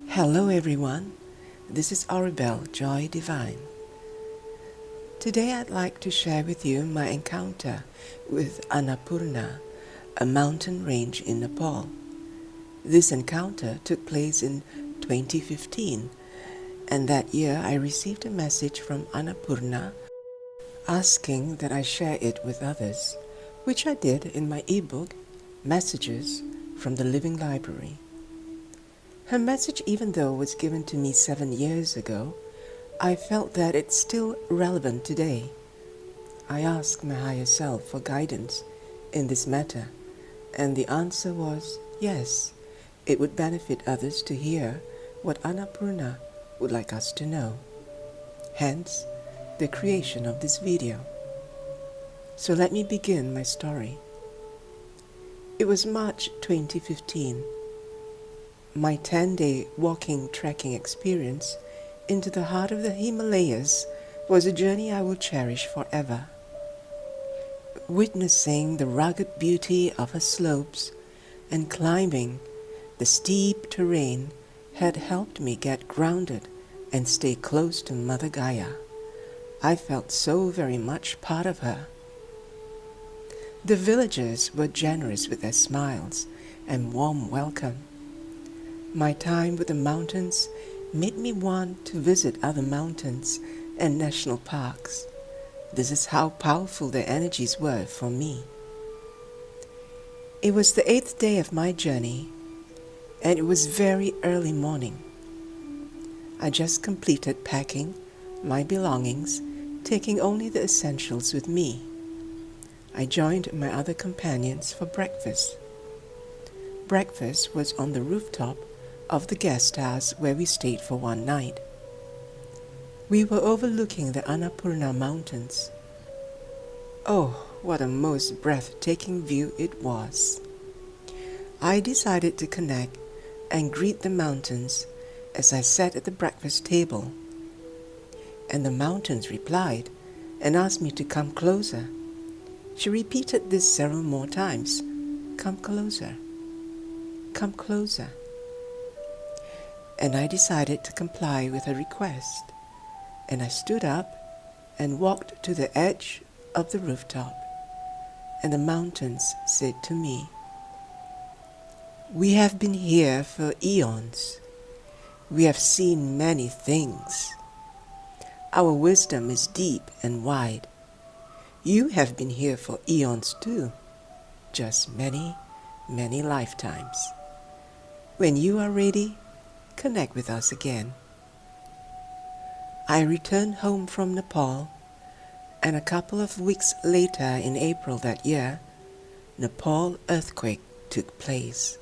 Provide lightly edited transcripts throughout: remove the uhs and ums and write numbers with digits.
Hello everyone, this is Oribel, Joy Divine. Today I'd like to share with you my encounter with Annapurna, a mountain range in Nepal. This encounter took place in 2015, and that year I received a message from Annapurna asking that I share it with others, which I did in my ebook, Messages from the Living Library. Her message, even though it was given to me 7 years ago, I felt that it's still relevant today. I asked my higher self for guidance in this matter, and the answer was yes, it would benefit others to hear what Annapurna would like us to know. Hence, the creation of this video. So let me begin my story. It was March 2015. My 10-day walking trekking experience into the heart of the Himalayas was a journey I will cherish forever. Witnessing the rugged beauty of her slopes and climbing the steep terrain had helped me get grounded and stay close to Mother Gaia. I felt so very much part of her. The villagers were generous with their smiles and warm welcome. My time with the mountains made me want to visit other mountains and national parks. This is how powerful their energies were for me. It was the 8th day of my journey, and it was very early morning. I just completed packing my belongings, taking only the essentials with me. I joined my other companions for breakfast. Breakfast was on the rooftop of the guest house where we stayed for one night. We were overlooking the Annapurna Mountains. Oh, what a most breathtaking view it was. I decided to connect and greet the mountains as I sat at the breakfast table. And the mountains replied and asked me to come closer. She repeated this several more times. Come closer. Come closer. And I decided to comply with her request, and I stood up and walked to the edge of the rooftop, and the mountains said to me, "We have been here for eons. We have seen many things. Our wisdom is deep and wide. You have been here for eons too, just many, many lifetimes. When you are ready, connect with us again." I returned home from Nepal, and a couple of weeks later in April that year, Nepal-Earthquake took place.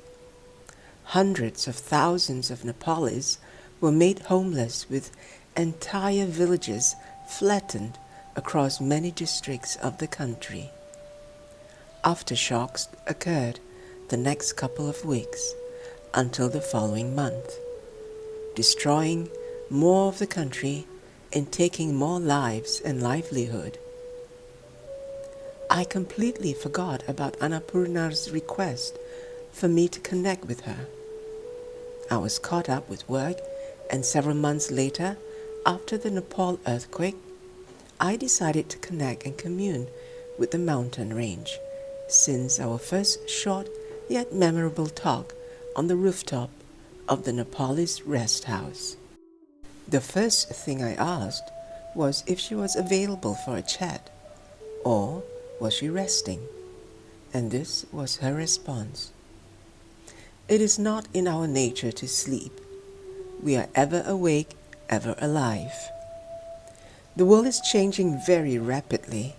Hundreds of thousands of Nepalis were made homeless, with entire villages flattened across many districts of the country. Aftershocks occurred the next couple of weeks until the following month, destroying more of the country and taking more lives and livelihood. I completely forgot about Annapurna's request for me to connect with her. I was caught up with work, and several months later, after the Nepal earthquake, I decided to connect and commune with the mountain range, since our first short yet memorable talk on the rooftop of the Nepalese rest house. The first thing I asked was if she was available for a chat, or was she resting? And this was her response. "It is not in our nature to sleep. We are ever awake, ever alive. The world is changing very rapidly.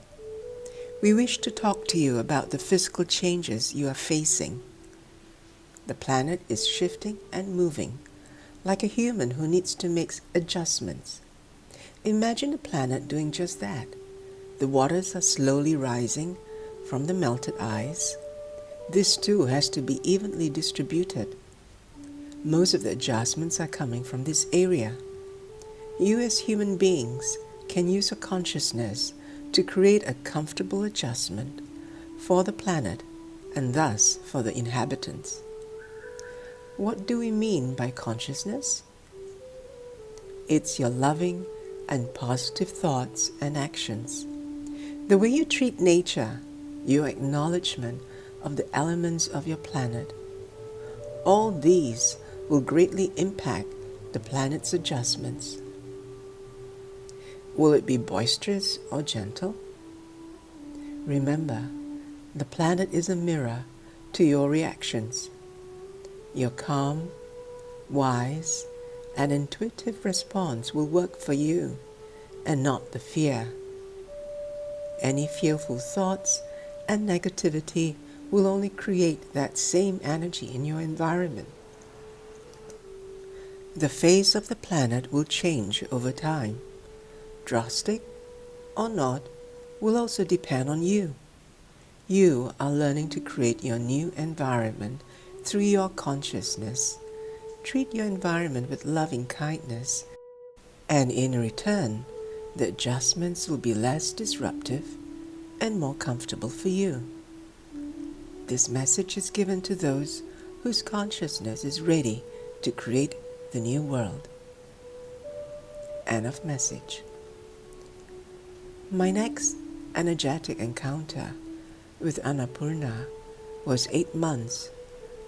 We wish to talk to you about the physical changes you are facing. The planet is shifting and moving, like a human who needs to make adjustments. Imagine the planet doing just that. The waters are slowly rising from the melted ice. This too has to be evenly distributed. Most of the adjustments are coming from this area. You as human beings can use your consciousness to create a comfortable adjustment for the planet and thus for the inhabitants. What do we mean by consciousness? It's your loving and positive thoughts and actions. The way you treat nature, your acknowledgement of the elements of your planet. All these will greatly impact the planet's adjustments. Will it be boisterous or gentle? Remember, the planet is a mirror to your reactions. Your calm, wise, and intuitive response will work for you and not the fear. Any fearful thoughts and negativity will only create that same energy in your environment. The face of the planet will change over time. Drastic or not will also depend on you. You are learning to create your new environment through your consciousness. Treat your environment with loving kindness, and in return, the adjustments will be less disruptive and more comfortable for you. This message is given to those whose consciousness is ready to create the new world. End of message. My next energetic encounter with Annapurna was 8 months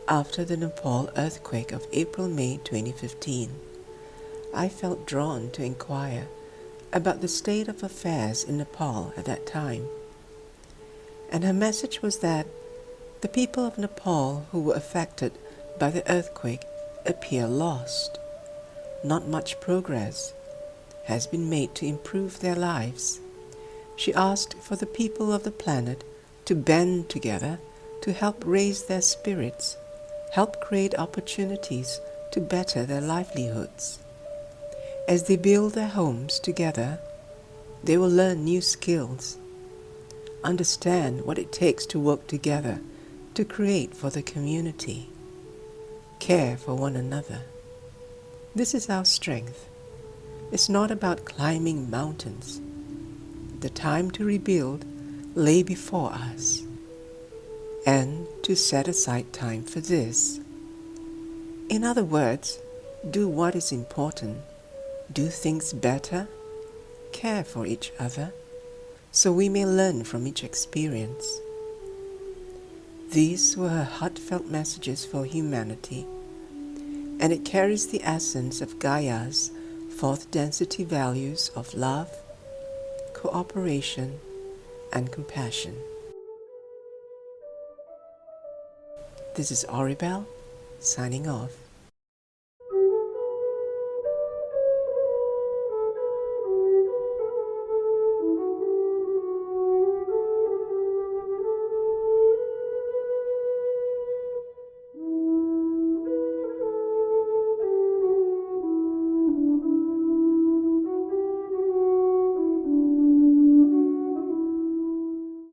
after the Nepal earthquake of April-May 2015. I felt drawn to inquire about the state of affairs in Nepal at that time. And her message was that the people of Nepal who were affected by the earthquake appear lost. Not much progress has been made to improve their lives. She asked for the people of the planet to band together to help raise their spirits, help create opportunities to better their livelihoods. As they build their homes together, they will learn new skills, understand what it takes to work together to create for the community, care for one another. This is our strength. It's not about climbing mountains. The time to rebuild lay before us, and to set aside time for this. In other words, do what is important, do things better, care for each other, so we may learn from each experience. These were her heartfelt messages for humanity, and it carries the essence of Gaia's fourth density values of love, cooperation, and compassion. This is Oribel, signing off.